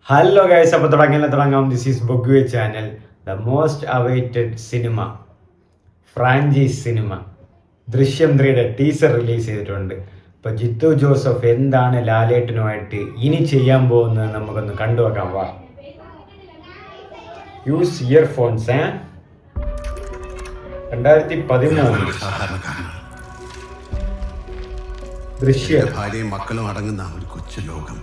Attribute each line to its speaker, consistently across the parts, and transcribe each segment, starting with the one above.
Speaker 1: Hello guys, അപ്പോൾ തുടങ്ങാം. This is ബൊഗ്വേ channel. The most awaited cinema, franchise cinema Drishyam 3യുടെ ടീസർ റിലീസ് ചെയ്തിട്ടുണ്ട്. ഇപ്പോൾ ജിത്തു ജോസഫ് എന്താണ് ലാലേട്ടനുമായിട്ട് ഇനി ചെയ്യാൻ പോകുന്നത് നമുക്കൊന്ന് കണ്ടുവെക്കാം. വാ, യൂസ് ഇയർഫോൺസ്. 2013 ദൃശ്യം
Speaker 2: ഭാര്യയും മക്കളും അടങ്ങുന്ന ഒരു കൊച്ചു ലോകം.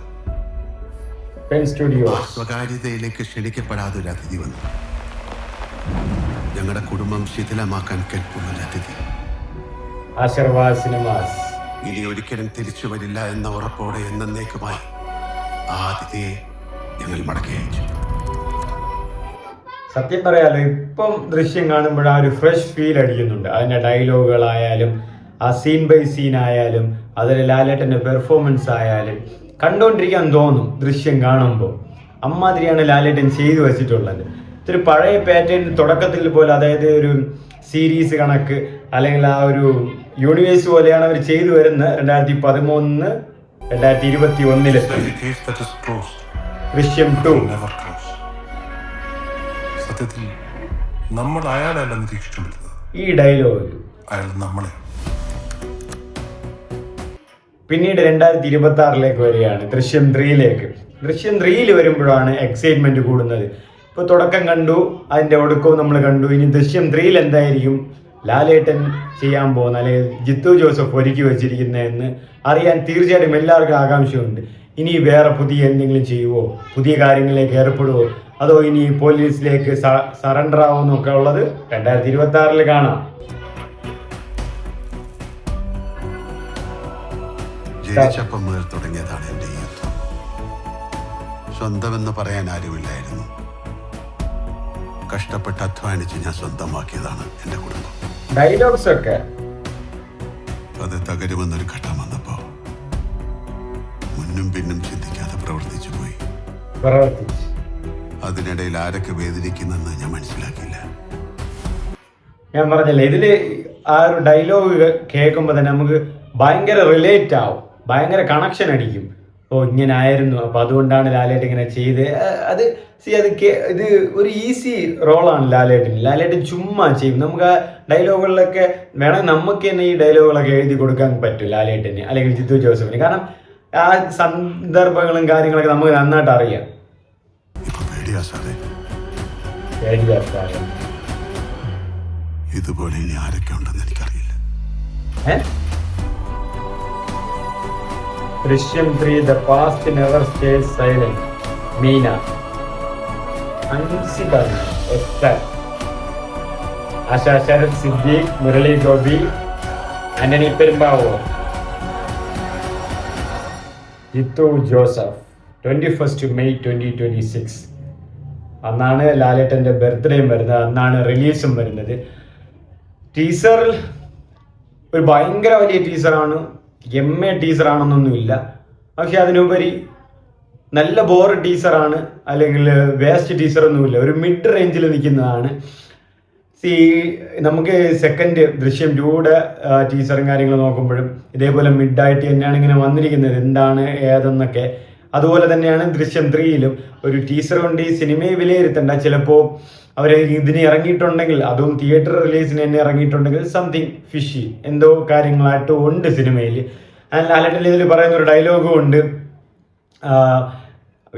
Speaker 1: സ്വകാര്യതയിലേക്ക്
Speaker 2: ക്ഷണിക്കപ്പെടാതെ ഒരു അതിഥി വന്നു. ഞങ്ങളുടെ കുടുംബം ശിഥിലമാക്കാൻ കെൽപ്പുള്ളൊരു അതിഥി.
Speaker 1: ആശീർവാദ് സിനിമാസ്
Speaker 2: ഇനി ഒരിക്കലും തിരിച്ചു വരില്ല എന്ന ഉറപ്പോടെ എന്നേക്കുമായി ആ അതിഥിയെ ഞങ്ങൾ മടക്കി അയച്ചു.
Speaker 1: സത്യം പറയാലോ, ഇപ്പം ദൃശ്യം കാണുമ്പോൾ ആ ഒരു ഫ്രഷ് ഫീൽ അടിക്കുന്നുണ്ട്. അതിൻ്റെ ഡയലോഗുകളായാലും ആ സീൻ ബൈ സീൻ ആയാലും അതിൽ ലാലേട്ടൻ്റെ പെർഫോമൻസ് ആയാലും കണ്ടുകൊണ്ടിരിക്കാൻ തോന്നും. ദൃശ്യം കാണുമ്പോൾ അമ്മാതിരിയാണ് ലാലേട്ടൻ ചെയ്തു വെച്ചിട്ടുള്ളത്. ഇത്തിരി പഴയ പാറ്റേൺ തുടക്കത്തിൽ പോലെ, അതായത് ഒരു സീരീസ് കണക്ക് അല്ലെങ്കിൽ ആ ഒരു യൂണിവേഴ്സ് പോലെയാണ് അവർ ചെയ്തു വരുന്നത്. 2013 2021 ദൃശ്യം 2.
Speaker 3: സത്യത്തിൽ നമ്മൾ അയാളല്ല നിരീക്ഷിച്ചുകൊണ്ടിരുന്നത്.
Speaker 1: ഈ ഡയലോഗ്
Speaker 3: അയാൾ നമ്മളെ.
Speaker 1: പിന്നീട് 2026 വരികയാണ്, ദൃശ്യം 3 ദൃശ്യം 3 വരുമ്പോഴാണ് എക്സൈറ്റ്മെന്റ് കൂടുന്നത്. ഇപ്പോൾ തുടക്കം കണ്ടു, അതിൻ്റെ ഒടുക്കവും നമ്മൾ കണ്ടു. ഇനി ദൃശ്യം 3 എന്തായിരിക്കും ലാലേട്ടൻ ചെയ്യാൻ പോകുന്ന, അല്ലെങ്കിൽ ജിത്തു ജോസഫ് ഒരുക്കി വെച്ചിരിക്കുന്നതെന്ന് അറിയാൻ തീർച്ചയായിട്ടും എല്ലാവർക്കും ആകാംക്ഷയുണ്ട്. ഇനി വേറെ പുതിയ എന്തെങ്കിലും ചെയ്യുമോ, പുതിയ കാര്യങ്ങളിലേക്ക് ഏർപ്പെടുമോ, അതോ ഇനി പോലീസിലേക്ക് സറണ്ടർ ആവുമെന്നൊക്കെ ഉള്ളത് 2026 കാണാം.
Speaker 2: ജനിച്ചപ്പം മുതൽ തുടങ്ങിയതാണ് എൻ്റെ യുദ്ധം. സ്വന്തമെന്ന് പറയാൻ ആരുമില്ലായിരുന്നു. കഷ്ടപ്പെട്ട് അധ്വാനിച്ച് ഞാൻ സ്വന്തമാക്കിയതാണ് എൻ്റെ കുടുംബം.
Speaker 1: ഡയലോഗ്സ് ഒക്കെ
Speaker 2: അത് തകരുമെന്നൊരു ഘട്ടം വന്നപ്പോ മുന്നും പിന്നും ചിന്തിക്കാതെ പ്രവർത്തിച്ചു പോയി. അതിനിടയിൽ ആരൊക്കെ വേദനിക്കുന്നെന്ന് ഞാൻ മനസ്സിലാക്കിയില്ല.
Speaker 1: ഞാൻ പറഞ്ഞില്ലേ, ഇതില് ആ ഒരു ഡയലോഗ് കേൾക്കുമ്പോൾ തന്നെ നമുക്ക് ഭയങ്കര റിലേറ്റ് ആവും, ഭയങ്കര കണക്ഷൻ അടിക്കും. ഓ, ഇങ്ങനെ ആയിരുന്നു, അപ്പൊ അതുകൊണ്ടാണ് ലാലേട്ടൻ ഇങ്ങനെ ചെയ്ത്. ഇത് ഒരു ഈസി റോളാണ് ലാലേട്ടൻ ചുമ്മാ ചെയ്യും. നമുക്ക് ആ ഡയലോഗുകളിലൊക്കെ വേണമെങ്കിൽ നമുക്ക് തന്നെ ഈ ഡയലോഗുകളൊക്കെ എഴുതി കൊടുക്കാൻ പറ്റും ലാലേട്ടന് അല്ലെങ്കിൽ ജിത്തു ജോസഫിന്. കാരണം ആ സന്ദർഭങ്ങളും കാര്യങ്ങളൊക്കെ നമുക്ക് നന്നായിട്ട് അറിയാം.
Speaker 2: ഇതുപോലെ ഇനി ആരൊക്കെ ഉണ്ടെന്ന് എനിക്കറിയില്ല.
Speaker 1: Drishyam 3 the past never stays silent. Meena, അൻസിബൻ, എസ്തർ, ആശ, ശരത് സിദ്ദീഖ്, മുരളി ഗോപി, ആന്റണി പെരുമ്പാവൂർ, ജിത്തു ജോസഫ്. 21 മെയ് 2026 അന്നാണ് ലാലേട്ടൻ്റെ ബർത്ത്ഡേയും വരുന്നത്, അന്നാണ് റിലീസും വരുന്നത്. ടീസറിൽ ഒരു ഭയങ്കര വലിയ ടീസറാണ്, ടീസറാണെന്നൊന്നുമില്ല. പക്ഷെ അതിനുപരി നല്ല ബോർ ടീസറാണ്, അല്ലെങ്കിൽ വേസ്റ്റ് ടീസറൊന്നുമില്ല, ഒരു മിഡ് റേഞ്ചിൽ നിൽക്കുന്നതാണ്. നമുക്ക് സെക്കൻഡ് ദൃശ്യം 2യുടെ ടീസറും കാര്യങ്ങളും നോക്കുമ്പോഴും ഇതേപോലെ മിഡായിട്ട് തന്നെയാണ് ഇങ്ങനെ വന്നിരിക്കുന്നത്, എന്താണ് ഏതെന്നൊക്കെ. അതുപോലെ തന്നെയാണ് ദൃശ്യം 3യിലും. ഒരു ടീസർ കൊണ്ട് ഈ സിനിമയെ വിലയിരുത്തണ്ട. ചിലപ്പോൾ അവർ ഇതിന് ഇറങ്ങിയിട്ടുണ്ടെങ്കിൽ, അതും തിയേറ്റർ റിലീസിന് തന്നെ ഇറങ്ങിയിട്ടുണ്ടെങ്കിൽ സംതിങ് ഫിഷി എന്തോ കാര്യങ്ങളായിട്ട് ഉണ്ട് സിനിമയിൽ. ലാലേട്ടൻ ഇതിൽ പറയുന്ന ഒരു ഡയലോഗും ഉണ്ട്,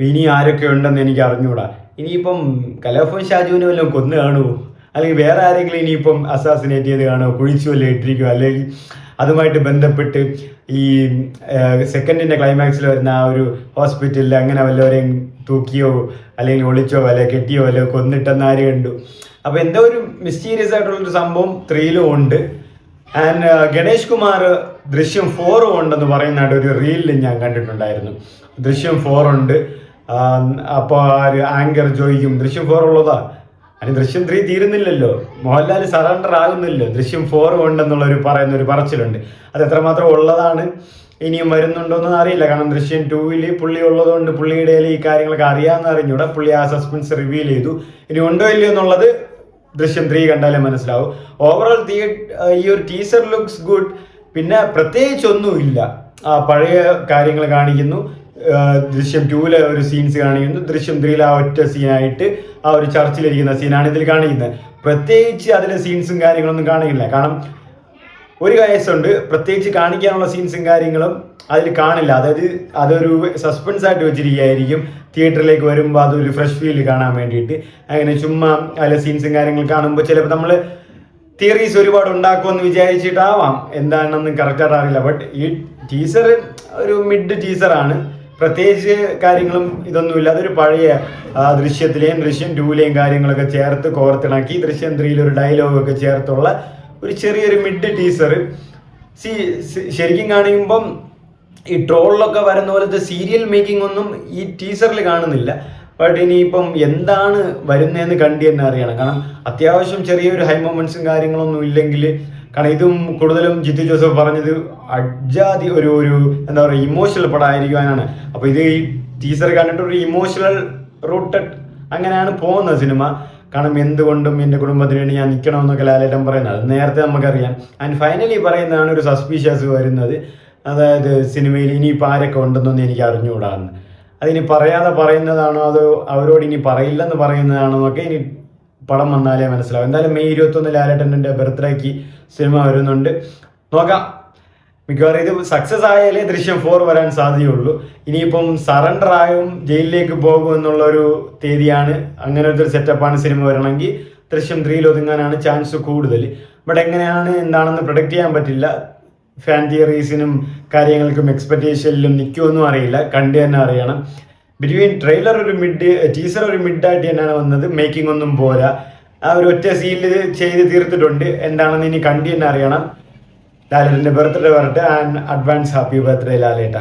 Speaker 1: ഇനി ആരൊക്കെ ഉണ്ടെന്ന് എനിക്ക് അറിഞ്ഞുകൂടാ. ഇനിയിപ്പം കലാഭവൻ ഷാജുവിനെ വല്ലതും കൊന്നു കാണുമോ, അല്ലെങ്കിൽ വേറെ ആരെങ്കിലും ഇനിയിപ്പം അസാസിനേറ്റ് ചെയ്ത് കാണുമോ, കുഴിച്ചു വല്ല ഇട്ടിരിക്കുമോ, അല്ലെങ്കിൽ അതുമായിട്ട് ബന്ധപ്പെട്ട് ഈ സെക്കൻഡിൻ്റെ ക്ലൈമാക്സിൽ വരുന്ന ആ ഒരു ഹോസ്പിറ്റലിൽ അങ്ങനെ വല്ലവരെയും തൂക്കിയോ അല്ലെങ്കിൽ ഒളിച്ചോ വല്ല കെട്ടിയോ വല്ല കൊന്നിട്ടെന്ന് ആര് കണ്ടു. അപ്പോൾ എന്തോ ഒരു മിസ്റ്റീരിയസ് ആയിട്ടുള്ളൊരു സംഭവം 3യിലും ഉണ്ട്. ആൻഡ് ഗണേഷ് കുമാർ ദൃശ്യം 4 ഉണ്ടെന്ന് പറയുന്നതായിട്ട് ഒരു റീലിൽ ഞാൻ കണ്ടിട്ടുണ്ടായിരുന്നു. ദൃശ്യം 4 ഉണ്ട്. അപ്പോൾ ആ ഒരു ആങ്കർ ചോദിക്കും, ദൃശ്യം 4 ഉള്ളതാ? അതിന് ദൃശ്യം 3 തീരുന്നില്ലല്ലോ, മോഹൻലാൽ സറണ്ടർ ആകുന്നില്ലല്ലോ, ദൃശ്യം 4 ഉണ്ടെന്നുള്ളൊരു പറയുന്നൊരു പറച്ചിലുണ്ട്. അത് എത്രമാത്രം ഉള്ളതാണ്, ഇനിയും വരുന്നുണ്ടോയെന്ന് അറിയില്ല. കാരണം ദൃശ്യം 2ൽ പുള്ളി ഉള്ളതുകൊണ്ട് പുള്ളിയുടെ ഈ കാര്യങ്ങളൊക്കെ അറിയാമെന്ന് അറിഞ്ഞൂടെ പുള്ളി ആ സസ്പെൻസ് റിവീൽ ചെയ്തു. ഇനി ഉണ്ടോ ഇല്ലയോ എന്നുള്ളത് ദൃശ്യം 3 കണ്ടാലേ മനസ്സിലാവും. ഓവറോൾ ഈ ഒരു ടീസർ ലുക്സ് ഗുഡ്. പിന്നെ പ്രത്യേകിച്ചൊന്നുമില്ല, പഴയ കാര്യങ്ങൾ കാണിക്കുന്നു, ദൃശ്യം 2-ലെ ഒരു സീൻസ് കാണിക്കുന്നു, ദൃശ്യം 3-ലെ ആ ഒറ്റ സീനായിട്ട് ആ ഒരു ചർച്ചിലിരിക്കുന്ന സീനാണ് ഇതിൽ കാണിക്കുന്നത്. പ്രത്യേകിച്ച് അതിലെ സീൻസും കാര്യങ്ങളൊന്നും കാണിക്കില്ല. കാരണം ഒരു കേസുണ്ട്, പ്രത്യേകിച്ച് കാണിക്കാനുള്ള സീൻസും കാര്യങ്ങളും അതിൽ കാണില്ല. അതായത് അതൊരു സസ്പെൻസ് ആയിട്ട് വെച്ചിരിക്കുകയായിരിക്കും. തിയേറ്ററിലേക്ക് വരുമ്പോൾ അതൊരു ഫ്രഷ് ഫീൽ കാണാൻ വേണ്ടിയിട്ട്. അങ്ങനെ ചുമ്മാ അതിലെ സീൻസും കാര്യങ്ങൾ കാണുമ്പോൾ ചിലപ്പോൾ നമ്മൾ തിയറീസ് ഒരുപാട് ഉണ്ടാക്കുമെന്ന് വിചാരിച്ചിട്ടാവാം, എന്താണെന്ന് കറക്റ്റായിട്ട് അറിയില്ല. ബട്ട് ഈ ടീസർ ഒരു മിഡ് ടീസറാണ്. പ്രത്യേകിച്ച് കാര്യങ്ങളും ഇതൊന്നുമില്ല. അതൊരു പഴയ ദൃശ്യത്തിലെയും ദൃശ്യം 2-ലെയും കാര്യങ്ങളൊക്കെ ചേർത്ത് കോർത്തിണക്കി ദൃശ്യം 3-ലെ ഒരു ഡയലോഗൊക്കെ ചേർത്തുള്ള ഒരു ചെറിയൊരു മിഡ് ടീസർ. ശരിക്കും കാണിക്കുമ്പം ഈ ട്രോളിലൊക്കെ വരുന്ന പോലത്തെ സീരിയൽ മേക്കിംഗ് ഒന്നും ഈ ടീസറിൽ കാണുന്നില്ല. ബട്ട് ഇനിയിപ്പം എന്താണ് വരുന്നതെന്ന് കണ്ടു തന്നെ അറിയണം. കാരണം അത്യാവശ്യം ചെറിയൊരു ഹൈ മൊമെന്റ്സും കാര്യങ്ങളൊന്നും ഇല്ലെങ്കിൽ, കാരണം ഇതും കൂടുതലും ജിത്തു ജോസഫ് പറഞ്ഞത് അജാതി ഒരു എന്താ പറയുക ഇമോഷണൽ പടമായിരിക്കുവാനാണ്. അപ്പോൾ ഇത് ഈ ടീസർ കണ്ടിട്ട് ഒരു ഇമോഷണൽ റൂട്ടഡ് അങ്ങനെയാണ് പോകുന്നത് സിനിമ. കാരണം എന്തുകൊണ്ടും എൻ്റെ കുടുംബത്തിന് വേണ്ടി ഞാൻ നിൽക്കണമെന്നൊക്കെ ലാലേട്ടൻ പറയുന്നത് അത് നേരത്തെ നമുക്കറിയാം. ആൻഡ് ഫൈനലി പറയുന്നതാണ് ഒരു സസ്പീഷ്യസ് വരുന്നത്. അതായത് സിനിമയിൽ ഇനിയിപ്പോൾ ആരൊക്കെ ഉണ്ടെന്നൊന്നും എനിക്ക് അറിഞ്ഞുകൂടാന്ന്. അതിനി പറയാതെ പറയുന്നതാണോ അതോ അവരോട് ഇനി പറയില്ലെന്ന് പറയുന്നതാണോ എന്നൊക്കെ ഇനി പടം വന്നാലേ മനസ്സിലാവും. എന്തായാലും മെയ് 21 ലാലേട്ടൻ്റെ ബർത്ത്ഡേക്ക് സിനിമ വരുന്നുണ്ട്. നോക്കാം, മിക്കവാറും ഇത് സക്സസ് ആയാലേ ദൃശ്യം 4 വരാൻ സാധ്യതയുള്ളൂ. ഇനിയിപ്പം സറണ്ടർ ആയും ജയിലിലേക്ക് പോകും എന്നുള്ളൊരു തീയതിയാണ്. അങ്ങനത്തെ ഒരു സെറ്റപ്പാണ് സിനിമ വരണമെങ്കിൽ. ദൃശ്യം 3-ൽ ഒതുങ്ങാനാണ് ചാൻസ് കൂടുതൽ. ബട്ട് എങ്ങനെയാണ് എന്താണെന്ന് പ്രൊഡിക്റ്റ് ചെയ്യാൻ പറ്റില്ല. ഫാൻ തിയറീസിനും കാര്യങ്ങൾക്കും എക്സ്പെക്റ്റേഷനിലും നിൽക്കുമെന്നും അറിയില്ല, കണ്ടു തന്നെ അറിയണം. ബിറ്റ്വീൻ ട്രെയിലർ ഒരു മിഡ്, ടീസർ ഒരു മിഡായിട്ട് തന്നെയാണ് വന്നത്. മേക്കിംഗ് ഒന്നും പോരാ, ആ ഒരു ഒറ്റ സീനിൽ ചെയ്ത് തീർത്തിട്ടുണ്ട്. എന്താണെന്ന് ഇനി കണ്ടു തന്നെ അറിയണം. ലാലേട്ടൻ്റെ ബർത്ത്ഡേ വരട്ടെ. ആൻഡ് അഡ്വാൻസ് ഹാപ്പി ബർത്ത്ഡേ ലാലേട്ട.